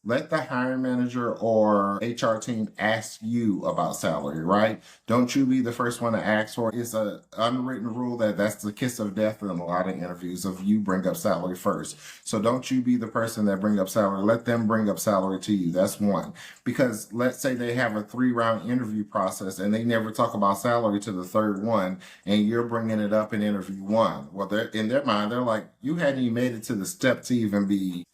let the hiring manager or HR team ask you about salary, right? Don't you be the first one to ask for it. It's an unwritten rule that's the kiss of death in a lot of interviews of you bring up salary first. So don't you be the person that bring up salary. Let them bring up salary to you. That's one. Because let's say they have a 3-round interview process and they never talk about salary to the third one, and you're bringing it up in interview 1. Well, they're in their mind, they're like, you hadn't even made it to the step to even be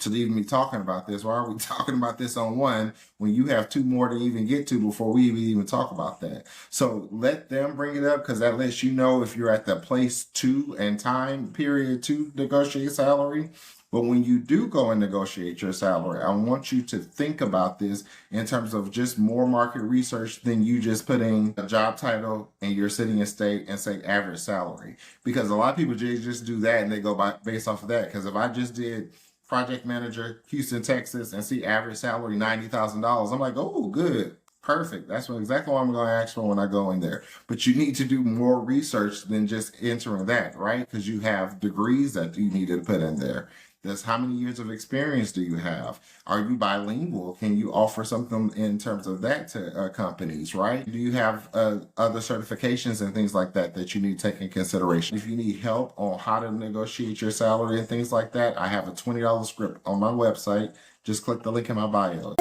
talking about this. Why are we talking about this on 1 when you have 2 more to even get to before we even talk about that? So let them bring it up, because that lets you know if you're at the place to and time period to negotiate salary. But when you do go and negotiate your salary, I want you to think about this in terms of just more market research than you just putting a job title and you're sitting in state and say average salary. Because a lot of people just do that and they go based off of that. Because if I just did project manager, Houston, Texas, and see average salary $90,000, I'm like, oh, good. Perfect. That's exactly what I'm going to ask for when I go in there. But you need to do more research than just entering that, right? Because you have degrees that you need to put in there. That's how many years of experience do you have? Are you bilingual? Can you offer something in terms of that to companies, right? Do you have other certifications and things like that that you need to take in consideration? If you need help on how to negotiate your salary and things like that, I have a $20 script on my website. Just click the link in my bio.